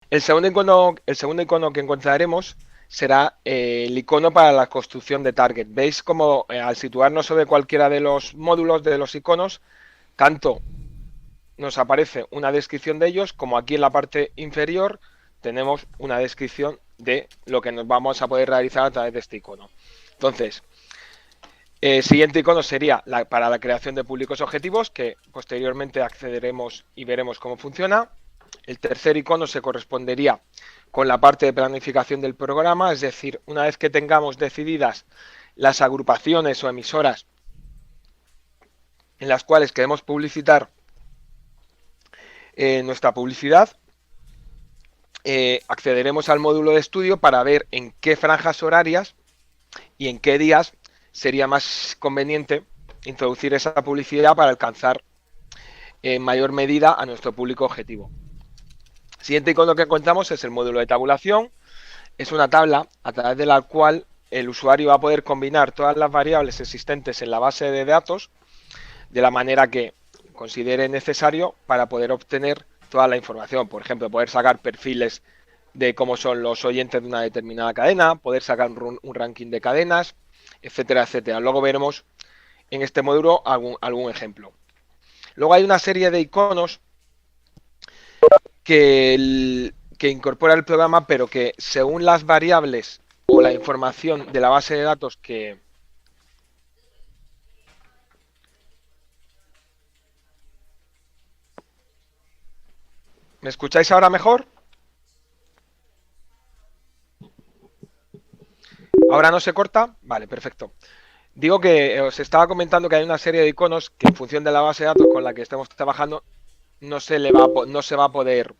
El segundo icono que encontraremos será el icono para la construcción de target. Veis como al situarnos sobre cualquiera de los módulos de los iconos, tanto nos aparece una descripción de ellos, como aquí en la parte inferior tenemos una descripción de lo que nos vamos a poder realizar a través de este icono. Entonces, el siguiente icono sería para la creación de públicos objetivos, que posteriormente accederemos y veremos cómo funciona. El tercer icono se correspondería con la parte de planificación del programa, es decir, una vez que tengamos decididas las agrupaciones o emisoras en las cuales queremos publicitar nuestra publicidad, accederemos al módulo de estudio para ver en qué franjas horarias y en qué días sería más conveniente introducir esa publicidad para alcanzar en mayor medida a nuestro público objetivo. Siguiente icono que encontramos es el módulo de tabulación. Es una tabla a través de la cual el usuario va a poder combinar todas las variables existentes en la base de datos de la manera que considere necesario para poder obtener toda la información. Por ejemplo, poder sacar perfiles de cómo son los oyentes de una determinada cadena, poder sacar un ranking de cadenas, etcétera, etcétera. Luego veremos en este módulo algún ejemplo. Luego hay una serie de iconos que incorpora el programa, pero que según las variables o la información de la base de datos que... ¿Me escucháis ahora mejor? ¿Ahora no se corta? Vale, perfecto. Digo que os estaba comentando que hay una serie de iconos que en función de la base de datos con la que estemos trabajando no se va a poder,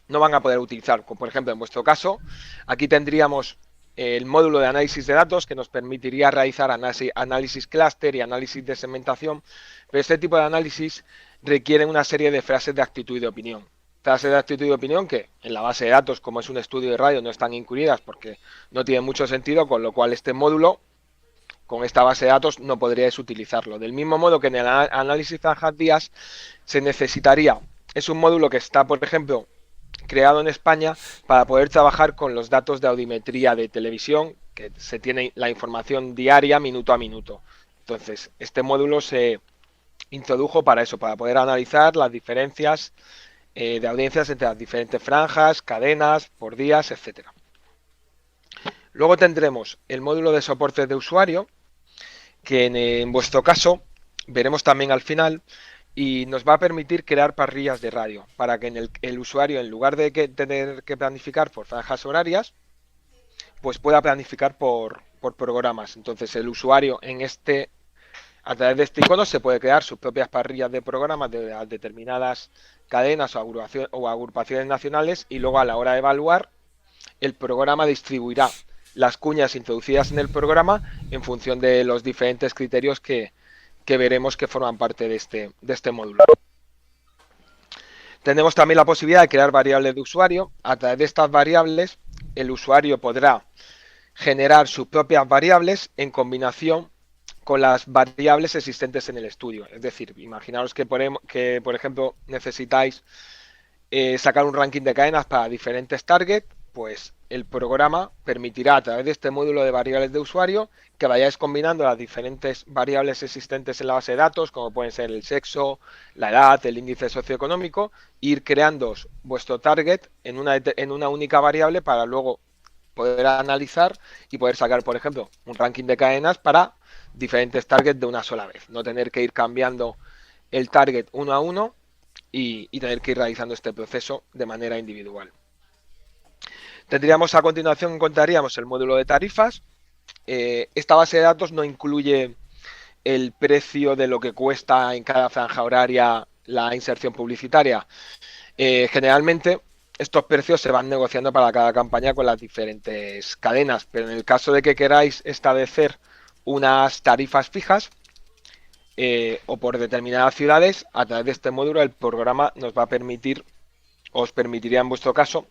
no van a poder utilizar. Como por ejemplo en vuestro caso, aquí tendríamos el módulo de análisis de datos que nos permitiría realizar análisis clúster y análisis de segmentación, pero este tipo de análisis requiere una serie de frases de actitud y de opinión. Frases de actitud y de opinión que en la base de datos, como es un estudio de radio, no están incluidas porque no tienen mucho sentido, con lo cual este módulo con esta base de datos no podríais utilizarlo. Del mismo modo que en el análisis franjas días se necesitaría, es un módulo que está, por ejemplo, creado en España para poder trabajar con los datos de audiometría de televisión, que se tiene la información diaria, minuto a minuto. Entonces, este módulo se introdujo para eso, para poder analizar las diferencias de audiencias entre las diferentes franjas, cadenas, por días, etcétera. Luego tendremos el módulo de soporte de usuario, que en vuestro caso veremos también al final, y nos va a permitir crear parrillas de radio para que el usuario, en lugar de tener que planificar por franjas horarias, pues pueda planificar por programas. Entonces el usuario a través de este icono se puede crear sus propias parrillas de programas de determinadas cadenas o agrupaciones nacionales, y luego a la hora de evaluar, el programa distribuirá las cuñas introducidas en el programa en función de los diferentes criterios que veremos que forman parte de este módulo. Tenemos también la posibilidad de crear variables de usuario. A través de estas variables, el usuario podrá generar sus propias variables en combinación con las variables existentes en el estudio. Es decir, imaginaos que por ejemplo, necesitáis sacar un ranking de cadenas para diferentes targets, pues el programa permitirá a través de este módulo de variables de usuario que vayáis combinando las diferentes variables existentes en la base de datos, como pueden ser el sexo, la edad, el índice socioeconómico, e ir creando vuestro target en una única variable para luego poder analizar y poder sacar, por ejemplo, un ranking de cadenas para diferentes targets de una sola vez. No tener que ir cambiando el target uno a uno y tener que ir realizando este proceso de manera individual. Tendríamos a continuación, encontraríamos el módulo de tarifas. Esta base de datos no incluye el precio de lo que cuesta en cada franja horaria la inserción publicitaria. Generalmente estos precios se van negociando para cada campaña con las diferentes cadenas, pero en el caso de que queráis establecer unas tarifas fijas o por determinadas ciudades, a través de este módulo el programa nos va a permitir, os permitiría en vuestro caso,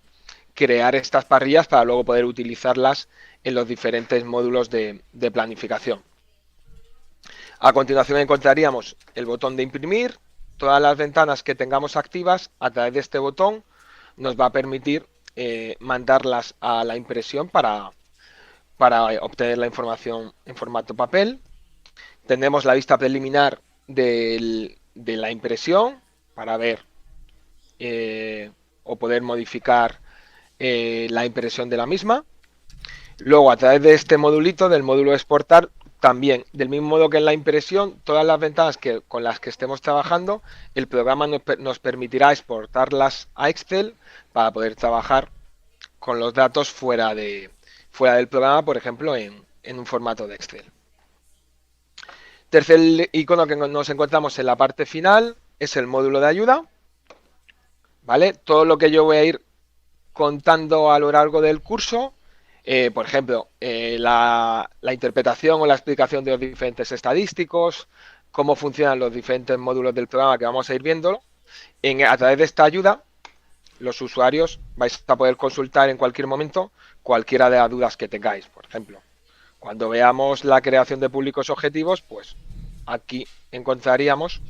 crear estas parrillas para luego poder utilizarlas en los diferentes módulos de planificación. A continuación encontraríamos el botón de imprimir. Todas las ventanas que tengamos activas, a través de este botón nos va a permitir mandarlas a la impresión para obtener la información en formato papel. Tenemos la vista preliminar de la impresión para ver o poder modificar la impresión de la misma. Luego, a través de este modulito, del módulo exportar, también, del mismo modo que en la impresión, todas las ventanas con las que estemos trabajando, el programa nos permitirá exportarlas a Excel para poder trabajar con los datos fuera del programa, por ejemplo, en un formato de Excel. Tercer icono que nos encontramos en la parte final es el módulo de ayuda. ¿Vale? Todo lo que yo voy a ir contando a lo largo del curso, por ejemplo, la interpretación o la explicación de los diferentes estadísticos, cómo funcionan los diferentes módulos del programa que vamos a ir viéndolo. A través de esta ayuda, los usuarios vais a poder consultar en cualquier momento cualquiera de las dudas que tengáis. Por ejemplo, cuando veamos la creación de públicos objetivos, pues aquí encontraríamos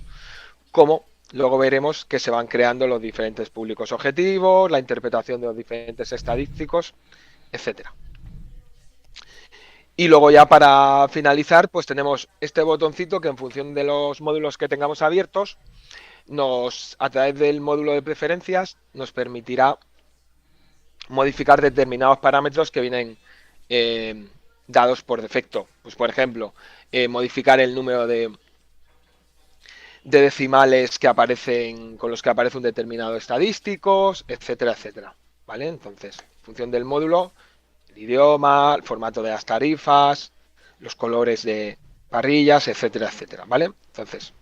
cómo luego veremos que se van creando los diferentes públicos objetivos, la interpretación de los diferentes estadísticos, etcétera. Y luego ya para finalizar, pues tenemos este botoncito que en función de los módulos que tengamos abiertos, a través del módulo de preferencias, nos permitirá modificar determinados parámetros que vienen dados por defecto. Pues por ejemplo, modificar el número de decimales que aparecen con los que aparece un determinado estadísticos, etcétera, etcétera. ¿Vale? Entonces, en función del módulo, el idioma, el formato de las tarifas, los colores de parrillas, etcétera, etcétera. ¿Vale? Entonces,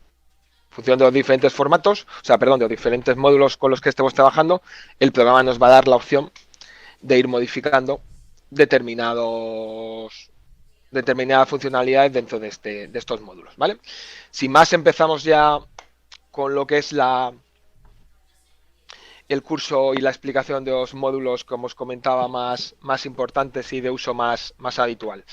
en función de los diferentes formatos, de los diferentes módulos con los que estemos trabajando, el programa nos va a dar la opción de ir modificando determinadas funcionalidades dentro de estos módulos, ¿vale? Sin más, empezamos ya con lo que es el curso y la explicación de los módulos, como os comentaba, más importantes y de uso más habitual.